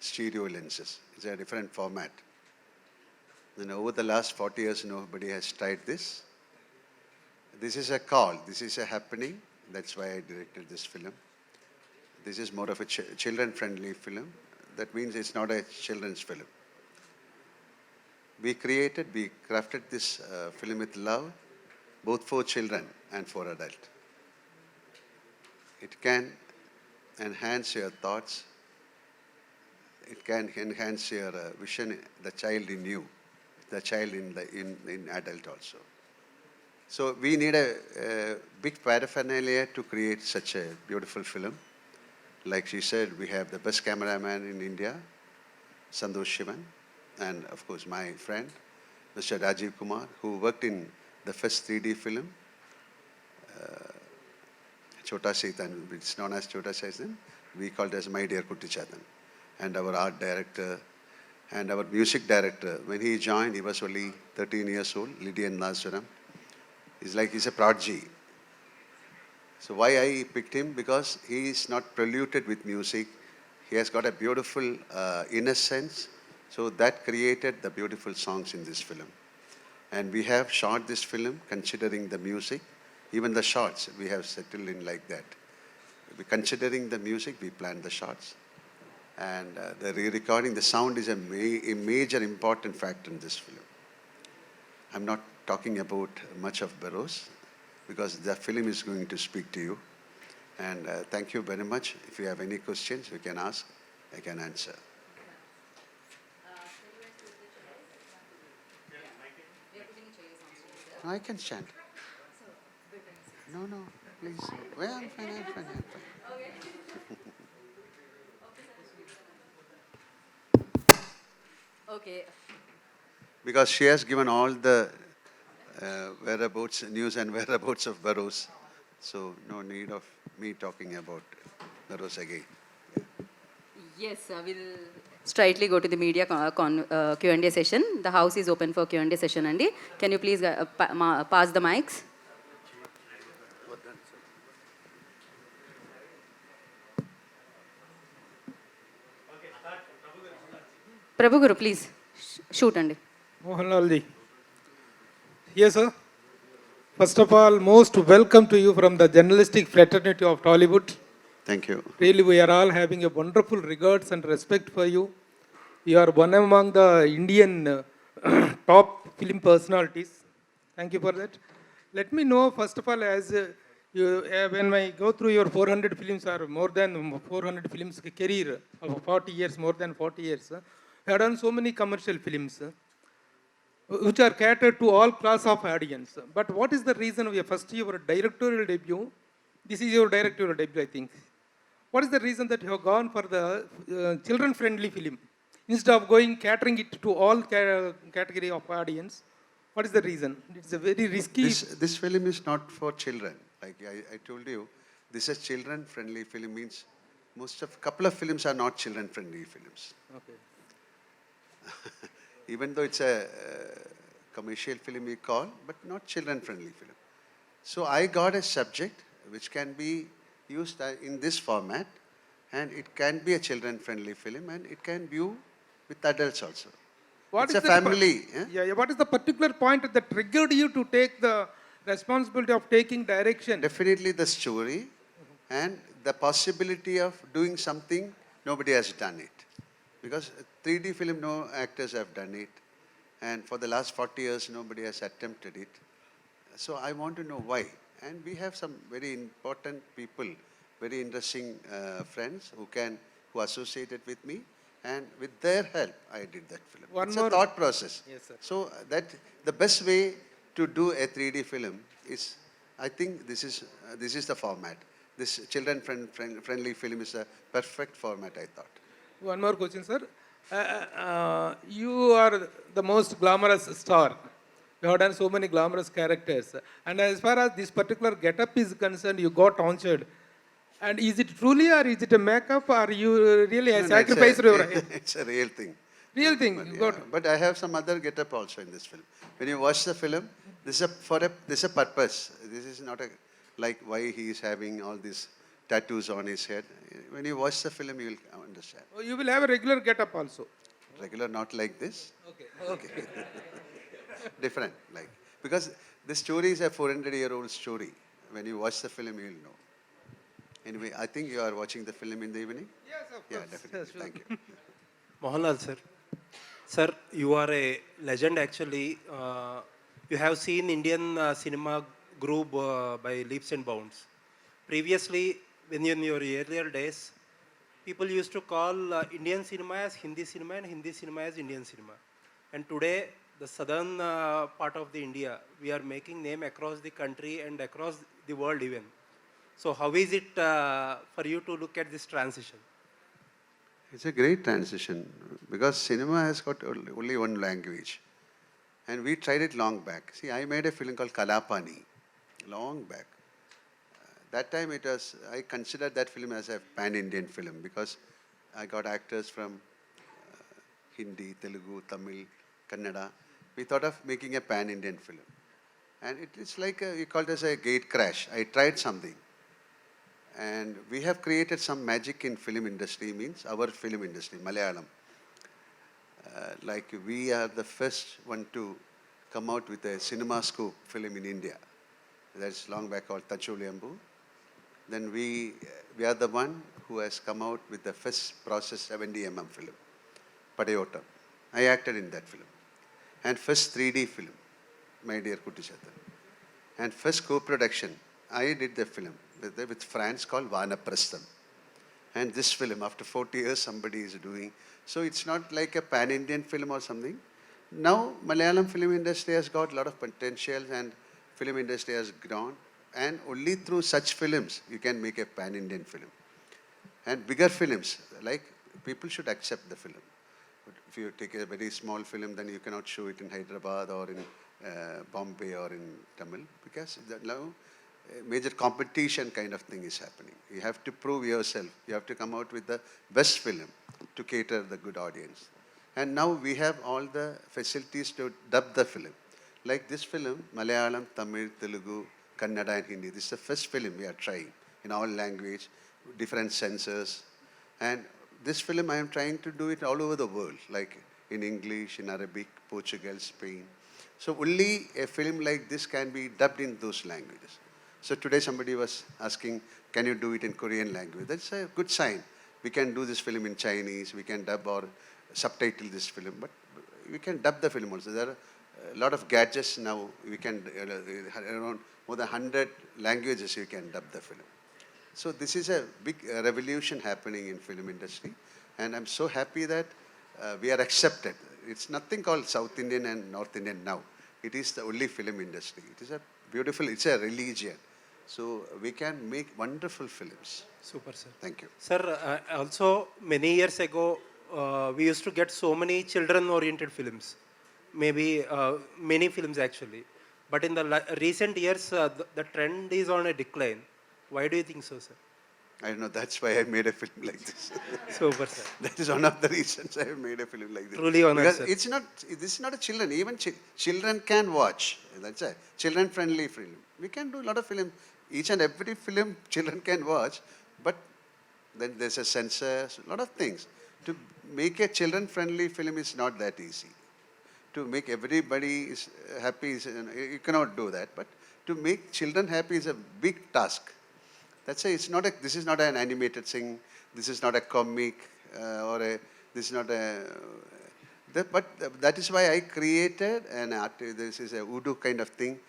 stereo lenses. It's a different format. And over the last 40 years, nobody has tried this. This is a call. This is a happening. That's why I directed this film. This is more of a children-friendly film. That means it's not a children's film. We crafted this film with love, both for children and for adults. It can enhance your thoughts. It can enhance your vision, the child in you, the child in adult also. So we need a big paraphernalia to create such a beautiful film. Like she said, we have the best cameraman in India, Sandhya, and of course my friend, Mr. Rajiv Kumar, who worked in the first 3D film, Chota Saitan, which is known as Chota Saitan. We called it as My Dear Kutti Chatan. And our art director and our music director, when he joined, he was only 13 years old, Lydian Nasuram. He's a prodigy. So why I picked him? Because he is not polluted with music. He has got a beautiful innocence. So that created the beautiful songs in this film. And we have shot this film considering the music. Even the shots, we have settled in like that. Considering the music, we planned the shots. And the re-recording, the sound is a major important factor in this film. I'm not talking about much of Burroughs, because the film is going to speak to you. And thank you very much. If you have any questions, you can ask. I can answer. No, I can stand. No, please. Well, I'm fine. Okay. Because she has given all the whereabouts, news and whereabouts of Burroughs. So no need of me talking about Burroughs again. Yes, we'll straightly go to the media Q&A session. The house is open for Q&A session, Andy. Can you please pass the mics? Prabhu Guru, please shoot, Andy. Mohan Lal. Yes, sir. First of all, most welcome to you from the journalistic fraternity of Tollywood. Thank you. Really, we are all having a wonderful regards and respect for you. You are one among the Indian top film personalities. Thank you for that. Let me know, first of all, as when I go through your 400 films or more than 400 films career of 40 years, more than 40 years, you have done so many commercial films which are catered to all class of audience. But what is the reason of your first your directorial debut? This is your directorial debut, I think. What is the reason that you have gone for the children-friendly film instead of going catering it to all category of audience? What is the reason? It's a very risky. This film is not for children. Like I told you, this is children-friendly film. Means couple of films are not children-friendly films. Okay. Even though it's a commercial film we call, but not children-friendly film. So I got a subject which can be used in this format, and it can be a children-friendly film, and it can view with adults also. It's a family. What is the particular point that triggered you to take the responsibility of taking direction? Definitely the story and the possibility of doing something nobody has done it. Because 3D film, no actors have done it. And for the last 40 years, nobody has attempted it. So I want to know why. And we have some very important people, very interesting friends who associated with me. And with their help, I did that film. It's a thought process. Yes, sir. So that the best way to do a 3D film is, I think this is the format. This children-friendly film is a perfect format, I thought. One more question, sir. You are the most glamorous star. You have done so many glamorous characters. And as far as this particular get-up is concerned, you got answered. And is it truly, or is it a makeup, or you really sacrificed your... It's a real thing. Real thing. But I have some other get-up also in this film. When you watch the film, this is a purpose. This is not like why he is having all this tattoos on his head. When you watch the film, you will understand. Oh, you will have a regular get-up also. Regular, not like this. Okay. Okay. Different, like, because the story is a 400-year-old story. When you watch the film, you will know. Anyway, I think you are watching the film in the evening. Yes, of Yeah, course. definitely. Sure. Thank you. Mohan Lal, sir. Sir, you are a legend actually. You have seen Indian cinema grow by leaps and bounds. Previously, when in your earlier days, people used to call Indian cinema as Hindi cinema and Hindi cinema as Indian cinema. And today, the southern part of the India, we are making name across the country and across the world even. So how is it for you to look at this transition? It's a great transition because cinema has got only one language. And we tried it long back. See, I made a film called Kalapani long back. That time I considered that film as a pan-Indian film because I got actors from Hindi, Telugu, Tamil, Kannada. We thought of making a pan-Indian film. And it's like, we call it as a gate crash. I tried something. And we have created some magic in film industry, means our film industry, Malayalam. Like we are the first one to come out with a cinema scope film in India. That's long back called Tachuliambu. Then we are the one who has come out with the first process 70 film, Padayottam. I acted in that film. And first 3D film, My Dear Kuttichatan. And first co-production, I did the film with France called Vanaprastham. And this film, after 40 years, somebody is doing. So it's not like a pan-Indian film or something. Now, Malayalam film industry has got a lot of potential and film industry has grown. And only through such films, you can make a pan-Indian film. And bigger films, like people should accept the film. But if you take a very small film, then you cannot show it in Hyderabad or in Bombay or in Tamil, because now major competition kind of thing is happening. You have to prove yourself. You have to come out with the best film to cater the good audience. And now we have all the facilities to dub the film. Like this film, Malayalam, Tamil, Telugu, Kannada and Hindi. This is the first film we are trying in all language, different censors. And this film I am trying to do it all over the world, like in English, in Arabic, Portugal, Spain. So only a film like this can be dubbed in those languages. So today somebody was asking, can you do it in Korean language? That's a good sign. We can do this film in Chinese, we can dub or subtitle this film, but we can dub the film also. There are a lot of gadgets now. We can, around more than 100 languages you can dub the film. So this is a big revolution happening in film industry. And I'm so happy that we are accepted. It's nothing called South Indian and North Indian now. It is the only film industry. It is a beautiful, it's a religion. So we can make wonderful films. Super, sir. Thank you. Sir, also many years ago, we used to get so many children-oriented films. Maybe many films actually. But in the recent years, the trend is on a decline. Why do you think so, sir? I don't know, that's why I made a film like this. Super, sir. That is one of the reasons I have made a film like this. Truly honored, because sir. it's not, this is not a children, even children can watch. That's a children-friendly film. We can do a lot of film. Each and every film children can watch, but then there's a censor, a lot of things. To make a children-friendly film is not that easy. To make everybody happy, you cannot do that. But to make children happy is a big task. That's why this is not an animated thing, this is not a comic, this is not a, but that is why I created an art, this is a Udu kind of thing,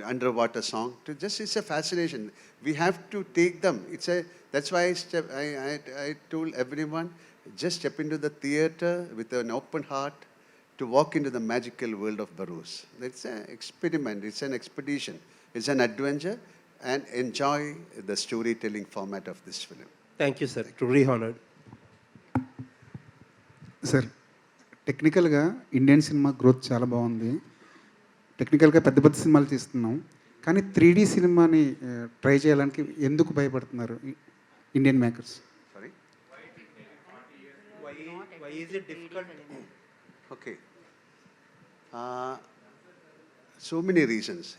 underwater song. It's a fascination. We have to take them. That's why I told everyone, just step into the theater with an open heart to walk into the magical world of Barus. It's an experiment, it's an expedition, it's an adventure, and enjoy the storytelling format of this film. Thank you, sir. Truly honored. Sir టెక్నికల్గా Indian cinema growth చాలా బాగుంది. టెక్నికల్గా పెద్ద పెద్ద సినిమాలు తీస్తున్నాం, కానీ 3D సినిమాని ట్రై చేయడానికి ఎందుకు భయపడుతున్నారు Indian makers? Sorry? Why is it difficult? Okay. So many reasons.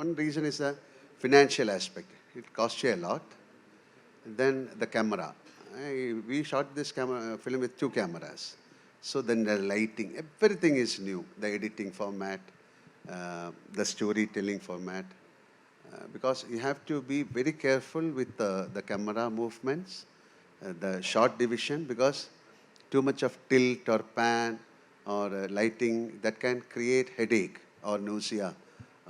One reason is the financial aspect. it costs you a lot. Then the camera. We shot this film with 2 cameras. So then the lighting, everything is new. The editing format, the storytelling format. Because you have to be very careful with the camera movements, the shot division, because too much of tilt or pan or lighting, that can create headache or nausea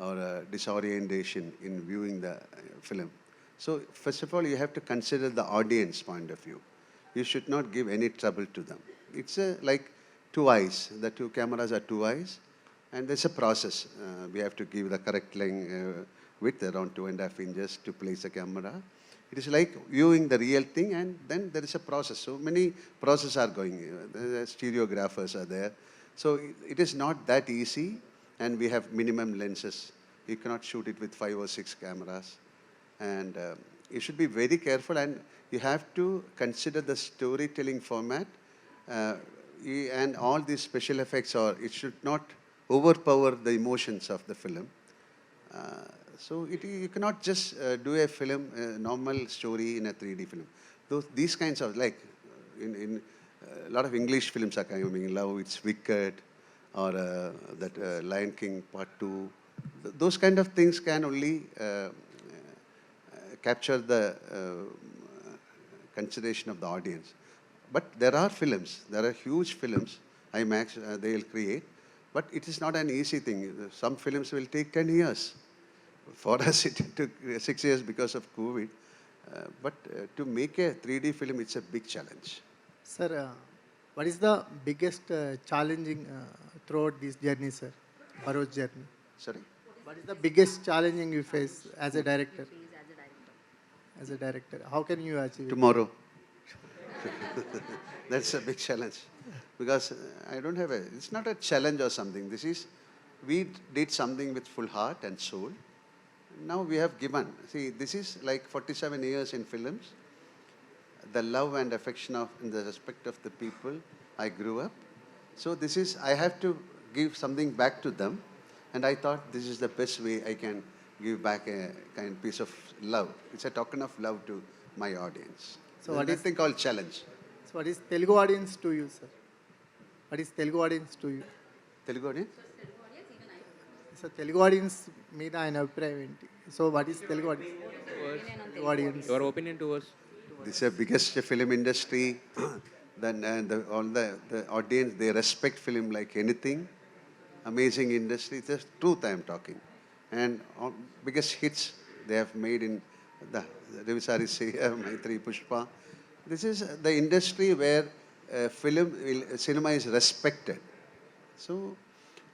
or disorientation in viewing the film. So first of all, you have to consider the audience point of view. You should not give any trouble to them. It's like 2 eyes. The 2 cameras are 2 eyes, and there's a process. We have to give the correct length, width, around 2.5 inches to place the camera. It is like viewing the real thing, and then there is a process. So many processes are going. The stereographers are there. So it is not that easy, and we have minimum lenses. You cannot shoot it with 5 or 6 cameras. And you should be very careful, and you have to consider the storytelling format, and all these special effects, or it should not overpower the emotions of the film. So you cannot just do a film, a normal story in a 3D film. These kinds of, like, in a lot of English films are coming, Love, It's Wicked, or that Lion King Part 2. Those kind of things can only capture the consideration of the audience. But there are films, there are huge films, IMAX, they will create, but it is not an easy thing. Some films will take 10 years. For us, it took 6 years because of COVID. But to make a 3D film, it's a big challenge. Sir, what is the biggest challenging throughout this journey, sir? Bharat's journey. Sorry? What is the biggest challenging you face as a director? As a director, how can you achieve it? Tomorrow. That's a big challenge. Because I don't have it's not a challenge or something. We did something with full heart and soul. Now we have given. See, this is like 47 years in films. The love and affection in the respect of the people I grew up. So I have to give something back to them. And I thought this is the best way I can give back a kind of piece of love. It's a token of love to my audience. So what is thing called challenge? So what is Telugu audience to you, sir? What is Telugu audience to you? Telugu audience? So Telugu audience మీద ఆయన అభిప్రాయం ఏంటి? So what is Telugu audience? Telugu audience. Your opinion towards? This is the biggest film industry. Then all the audience, they respect film like anything. Amazing industry. It's the truth I am talking. And biggest hits they have made in the Revisari Seya, Maitri, Pushpa. This is the industry where cinema is respected. So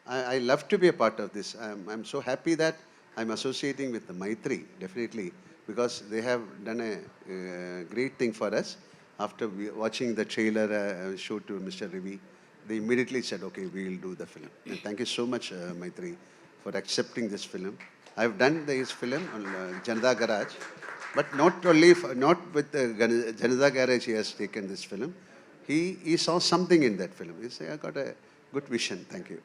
I love to be a part of this. I'm so happy that I'm associating with the Maitri, definitely, because they have done a great thing for us. After watching the trailer show to Mr. Ravi, they immediately said, okay, we will do the film. And thank you so much, Maitri, for accepting this film. I've done this film on Janata Garage, but not with Janata Garage he has taken this film. He saw something in that film. He said, I got a good vision. Thank you.